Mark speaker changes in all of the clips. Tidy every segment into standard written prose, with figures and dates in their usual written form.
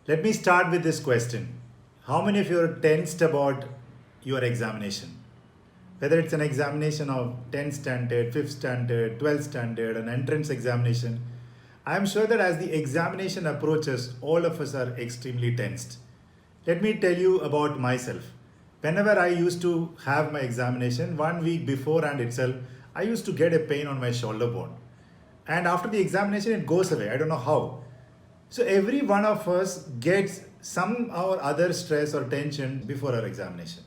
Speaker 1: Let me start with this question. How many of you are tensed about your examination? Whether it's an examination of 10th standard, 5th standard, 12th standard, an entrance examination, I am sure that as the examination approaches, all of us are extremely tensed. Let me tell you about myself. Whenever I used to have my examination, 1 week beforehand itself, I used to get a pain on my shoulder bone. And after the examination, it goes away. I don't know how. So every one of us gets some or other stress or tension before our examination.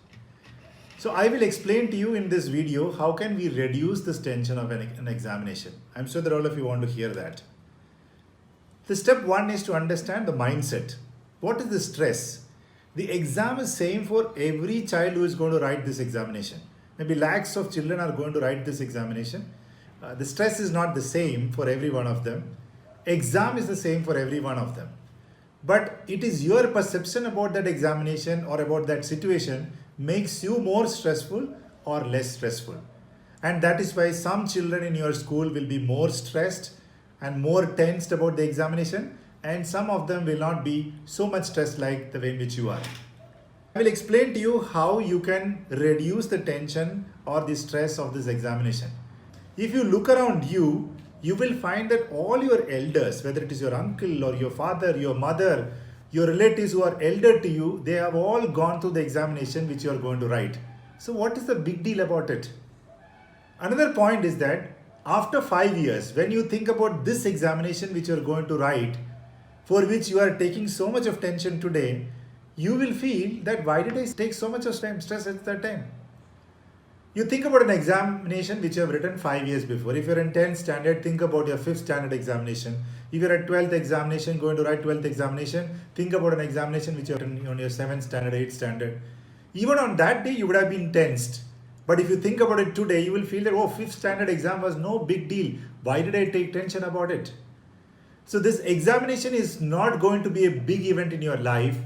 Speaker 1: So I will explain to you in this video how can we reduce this tension of an examination. I'm sure that all of you want to hear that. The step one is to understand the mindset. What is the stress? The exam is same for every child who is going to write this examination. Maybe lakhs of children are going to write this examination. The stress is not the same for every one of them. Exam is the same for every one of them. But it is your perception about that examination or about that situation makes you more stressful or less stressful. And that is why some children in your school will be more stressed and more tensed about the examination, and some of them will not be so much stressed like the way in which you are. I will explain to you how you can reduce the tension or the stress of this examination. If you look around you, you will find that all your elders, whether it is your uncle or your father, your mother, your relatives who are elder to you, they have all gone through the examination which you are going to write. So what is the big deal about it? Another point is that after 5 years, when you think about this examination which you are going to write, for which you are taking so much of tension today, you will feel that why did I take so much of stress at that time? You think about an examination which you have written 5 years before. If you're in 10th standard, think about your 5th standard examination. If you're at 12th examination, going to write 12th examination, think about an examination which you're on your 7th standard, 8th standard. Even on that day, you would have been tensed. But if you think about it today, you will feel that, oh, 5th standard exam was no big deal. Why did I take tension about it? So this examination is not going to be a big event in your life.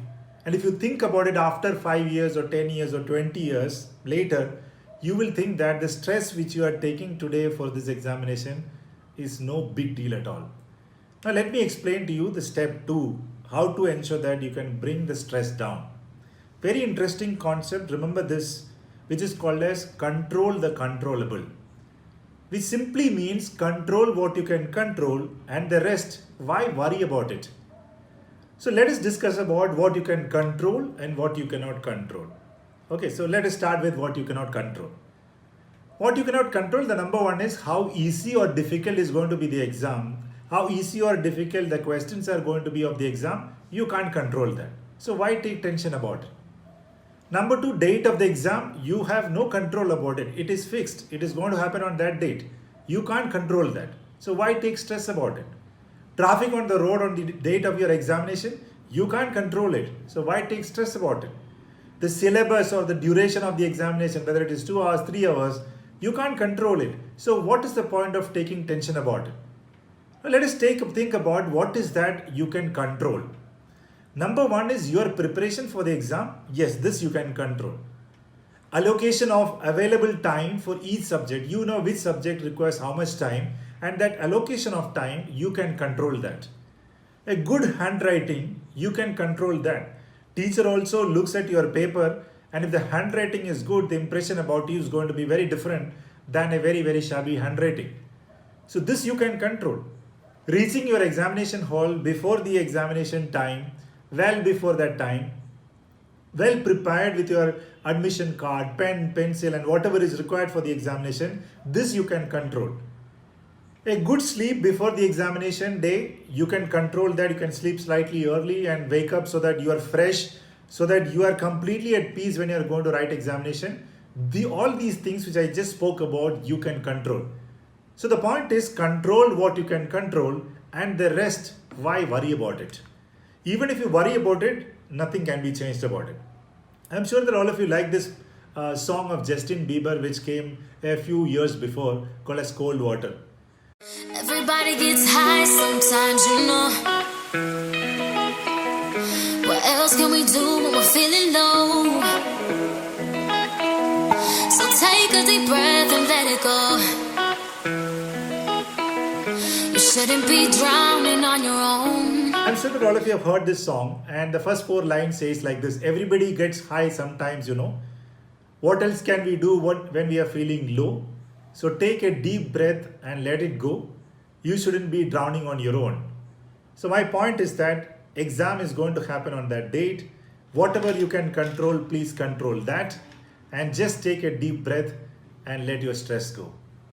Speaker 1: And if you think about it after 5 years or 10 years or 20 years later, you will think that the stress which you are taking today for this examination is no big deal at all. Now let me explain to you the step 2, how to ensure that you can bring the stress down. Very interesting concept, remember this, which is called as control the controllable. Which simply means control what you can control and the rest, why worry about it? So let us discuss about what you can control and what you cannot control. Okay, so let us start with what you cannot control. What you cannot control, the number one is how easy or difficult is going to be the exam. How easy or difficult the questions are going to be of the exam, you can't control that. So why take tension about it? Number 2, date of the exam, you have no control about it. It is fixed. It is going to happen on that date. You can't control that. So why take stress about it? Traffic on the road on the date of your examination, you can't control it. So why take stress about it? The syllabus or the duration of the examination, whether it is 2 hours, 3 hours, you can't control it. So what is the point of taking tension about it? Now let us think about what is that you can control. Number 1 is your preparation for the exam. Yes, this you can control. Allocation of available time for each subject. You know which subject requires how much time, and that allocation of time, you can control that. A good handwriting, you can control that. Teacher also looks at your paper, and if the handwriting is good, the impression about you is going to be very different than a very, very shabby handwriting. So this you can control. Reaching your examination hall before the examination time, well before that time, well prepared with your admission card, pen, pencil, and whatever is required for the examination, this you can control. A good sleep before the examination day, you can control that. You can sleep slightly early and wake up so that you are fresh, so that you are completely at peace when you are going to write examination. All these things which I just spoke about, you can control. So the point is control what you can control, and the rest, why worry about it? Even if you worry about it, nothing can be changed about it. I'm sure that all of you like this song of Justin Bieber which came a few years before called as Cold Water.
Speaker 2: Everybody gets high sometimes, you know. What else can we do when we're feeling low? So take a deep breath and let it go. You shouldn't be drowning on your own.
Speaker 1: I'm sure that all of you have heard this song, and the first four lines says like this: everybody gets high sometimes, What else can we do when we are feeling low? So take a deep breath and let it go. You shouldn't be drowning on your own. So my point is that exam is going to happen on that date. Whatever you can control, please control that, and just take a deep breath and let your stress go.